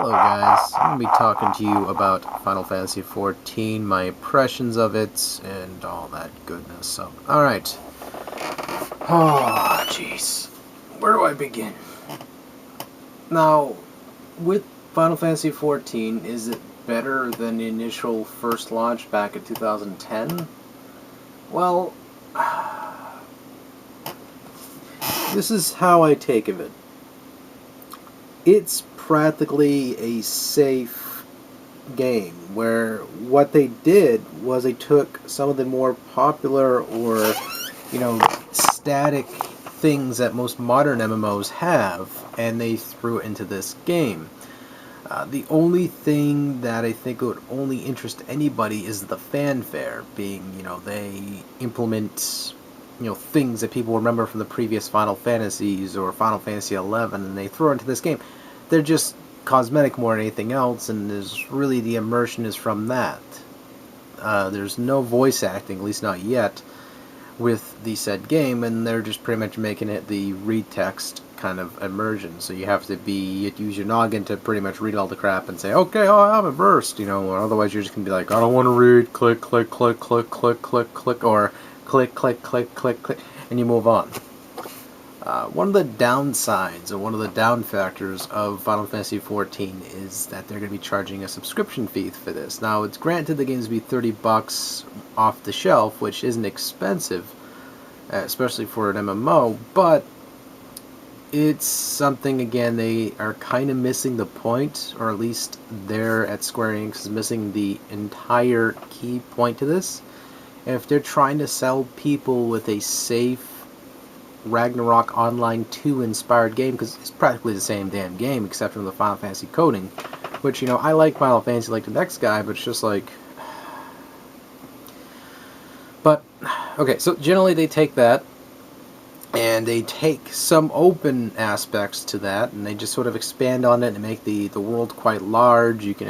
Hello guys, I'm going to be talking to you about Final Fantasy XIV, my impressions of it, and all that goodness. So, alright. Oh, jeez. Where do I begin? Now, with Final Fantasy XIV, is it better than the initial first launch back in 2010? Well, this is how I take of it. It's practically a safe game where what they did was they took some of the more popular or static things that most modern MMOs have and they threw it into this game. The only thing that I think would only interest anybody is the fanfare, being they implement things that people remember from the previous Final Fantasies or Final Fantasy 11, and they throw into this game. They're just cosmetic more than anything else, and there's really the immersion is from that. There's no voice acting, at least not yet, with the said game, and they're just pretty much making it the read text kind of immersion. So you have to use your noggin to pretty much read all the crap and say, okay, oh, I'm immersed, or otherwise you're just gonna be like, I don't want to read, click, click, click, click, click, click, click, or click, click, click, click, click, and you move on. One of the downsides, or one of the down factors of Final Fantasy XIV is that they're going to be charging a subscription fee for this. Now, it's granted the game's be $30 off the shelf, which isn't expensive, especially for an MMO, but it's something, again, they are kind of missing the point, or at least they're at Square Enix is missing the entire key point to this. And if they're trying to sell people with a safe Ragnarok Online 2 inspired game, because it's practically the same damn game except from the Final Fantasy coding, which, I like Final Fantasy like the next guy, but it's just like... But, okay, so generally they take that, and they take some open aspects to that, and they just sort of expand on it and make the world quite large. You can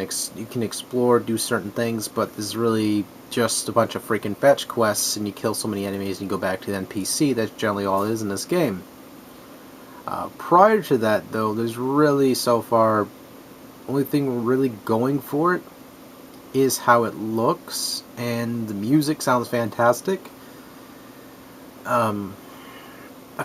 explore, do certain things, but there's really just a bunch of freaking fetch quests, and you kill so many enemies and you go back to the NPC. That's generally all it is in this game. Prior to that, though, there's really, so far, only thing really going for it is how it looks, and the music sounds fantastic.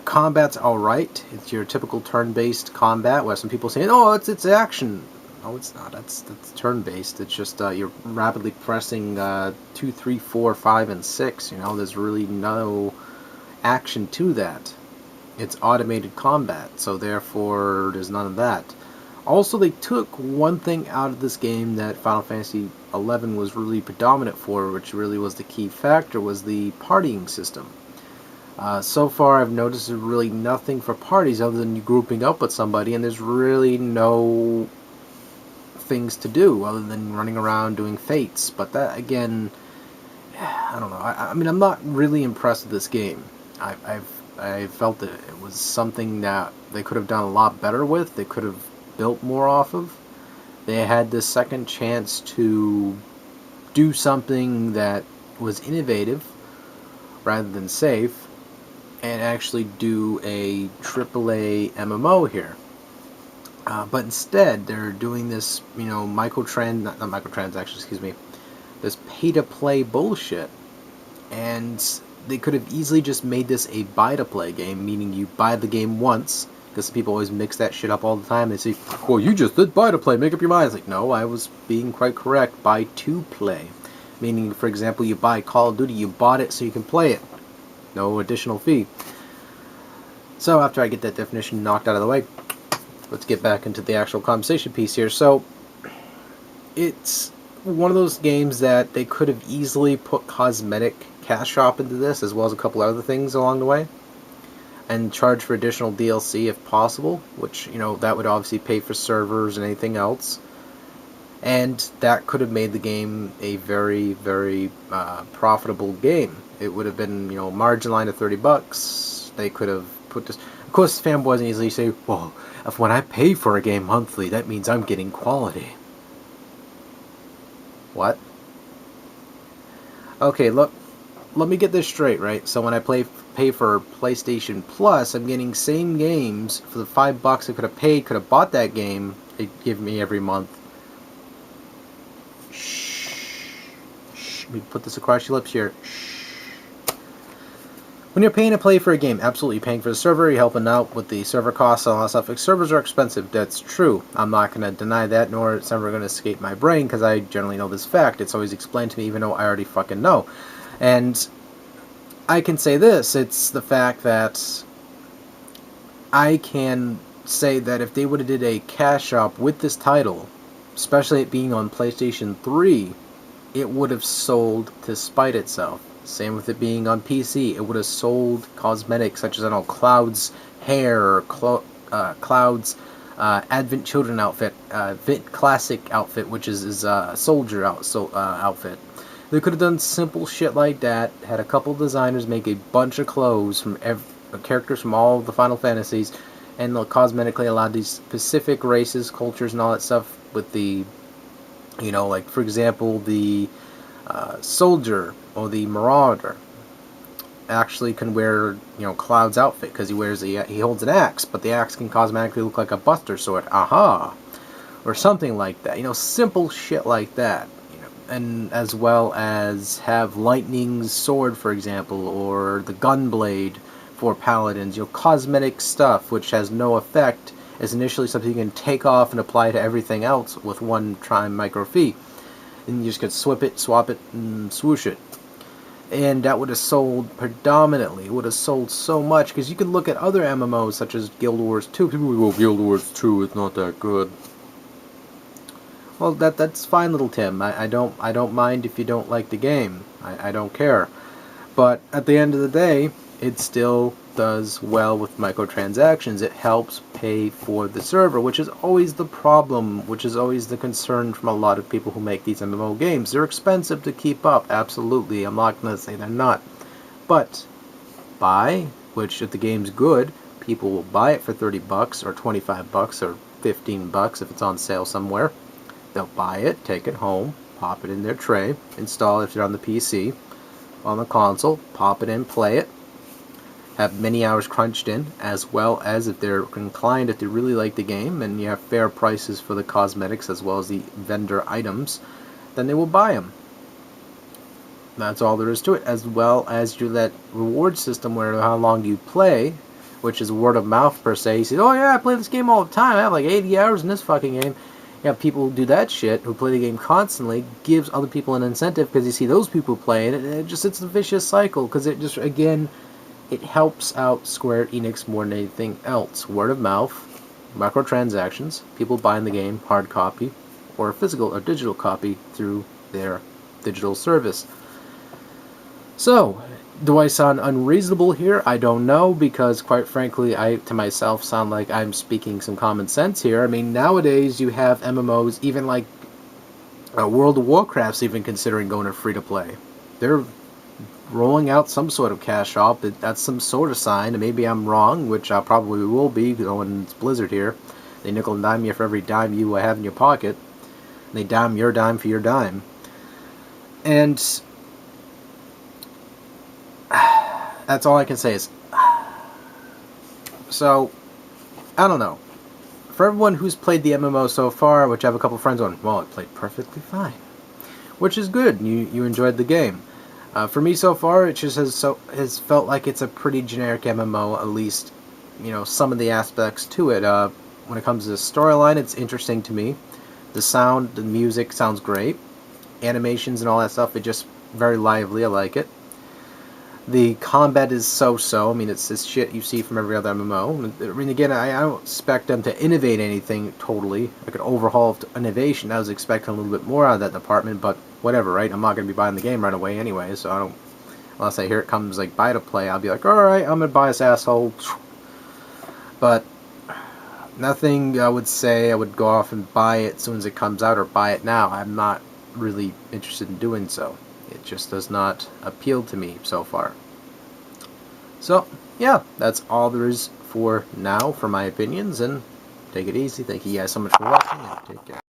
Combat's alright. It's your typical turn-based combat, where some people say, oh, it's action. No, it's not. That's turn-based. It's just you're rapidly pressing 2, 3, 4, 5, and 6. There's really no action to that. It's automated combat, so therefore there's none of that. Also, they took one thing out of this game that Final Fantasy XI was really predominant for, which really was the key factor, was the partying system. So far, I've noticed there's really nothing for parties other than you grouping up with somebody, and there's really no things to do other than running around doing fates. But that, again, I don't know. I mean, I'm not really impressed with this game. I felt that it was something that they could have done a lot better with. They could have built more off of. They had this second chance to do something that was innovative rather than safe, and actually do a AAA MMO here. But instead, they're doing this, not microtransactions, excuse me, this pay-to-play bullshit. And they could have easily just made this a buy-to-play game, meaning you buy the game once, because people always mix that shit up all the time. They say, well, you just did buy-to-play, make up your mind. It's like, no, I was being quite correct, buy-to-play. Meaning, for example, you buy Call of Duty, you bought it so you can play it. No additional fee. So after I get that definition knocked out of the way, let's get back into the actual conversation piece here. So it's one of those games that they could have easily put cosmetic cash shop into this, as well as a couple other things along the way, and charge for additional DLC if possible, which, that would obviously pay for servers and anything else. And that could have made the game a very, very profitable game. It would have been, margin line of $30. They could have put this... Of course, fanboys easily say, well, if when I pay for a game monthly, that means I'm getting quality. What? Okay, look, let me get this straight, right? So when I pay for PlayStation Plus, I'm getting same games for the $5 I could have paid, could have bought that game they give me every month. Shh. Let me put this across your lips here. When you're paying to play for a game, absolutely paying for the server, you're helping out with the server costs and all that stuff. Like, servers are expensive, that's true. I'm not going to deny that, nor it's ever going to escape my brain, because I generally know this fact. It's always explained to me, even though I already fucking know. And I can say this, it's the fact that I can say that if they would have did a cash shop with this title, especially it being on PlayStation 3, it would have sold to spite itself. Same with it being on PC. It would have sold cosmetics such as, I don't know, Cloud's hair, or Cloud's Advent Children outfit, Vit Classic outfit, which is his soldier outfit. They could have done simple shit like that, had a couple designers make a bunch of clothes from characters from all the Final Fantasies, and cosmetically allowed these specific races, cultures, and all that stuff with the, you know, like, for example, the soldier or the marauder actually can wear, you know, Cloud's outfit because he holds an axe, but the axe can cosmetically look like a Buster Sword, aha, or something like that. You know, simple shit like that. You know, and as well as have Lightning's sword, for example, or the Gunblade for Paladins. You know, cosmetic stuff which has no effect is initially something you can take off and apply to everything else with one time micro fee. And you just could swap it, and swoosh it. And that would have sold predominantly. It would have sold so much, because you could look at other MMOs such as Guild Wars 2. People go, Guild Wars 2, it's not that good. Well, that's fine, little Tim. I don't mind if you don't like the game. I don't care. But at the end of the day, it still does well with microtransactions. It helps pay for the server, which is always the problem, which is always the concern from a lot of people who make these MMO games. They're expensive to keep up, absolutely. I'm not going to say they're not. But buy, which if the game's good, people will buy it for 30 bucks or 25 bucks or 15 bucks if it's on sale somewhere. They'll buy it, take it home, pop it in their tray, install it if they're on the PC, on the console, pop it in, play it, have many hours crunched in, as well as if they're inclined, if they really like the game, and you have fair prices for the cosmetics as well as the vendor items, then they will buy them. That's all there is to it, as well as that reward system where how long you play, which is word of mouth per se. You say, oh yeah, I play this game all the time, I have like 80 hours in this fucking game. You have people who do that shit, who play the game constantly, gives other people an incentive because you see those people playing it, and it's a vicious cycle, because it just, again, it helps out Square Enix more than anything else. Word of mouth, microtransactions, people buying the game, hard copy, or a physical or digital copy through their digital service. So, do I sound unreasonable here? I don't know, because quite frankly, I, to myself, sound like I'm speaking some common sense here. I mean, nowadays you have MMOs, even like World of Warcraft's even considering going to free-to-play. They're rolling out some sort of cash shop. That's some sort of sign, and maybe I'm wrong, which I probably will be, going it's Blizzard here. They nickel and dime you for every dime you have in your pocket. They dime your dime for your dime. And that's all I can say is, so, I don't know. For everyone who's played the MMO so far, which I have a couple friends on, well, it played perfectly fine. Which is good. You enjoyed the game. For me so far, it just has felt like it's a pretty generic MMO, at least, you know, some of the aspects to it. When it comes to the storyline, it's interesting to me. The sound, the music sounds great. Animations and all that stuff, it's just very lively, I like it. The combat is so-so. I mean, it's this shit you see from every other MMO. I mean, again, I don't expect them to innovate anything totally, like an overhaul of innovation. I was expecting a little bit more out of that department, but whatever, right? I'm not going to be buying the game right away anyway, so I don't, unless I hear it comes, like, buy to play, I'll be like, alright, I'm going to buy this asshole. But nothing I would say I would go off and buy it as soon as it comes out or buy it now. I'm not really interested in doing so. It just does not appeal to me so far. So, yeah, that's all there is for now for my opinions, and take it easy. Thank you guys so much for watching, and take care.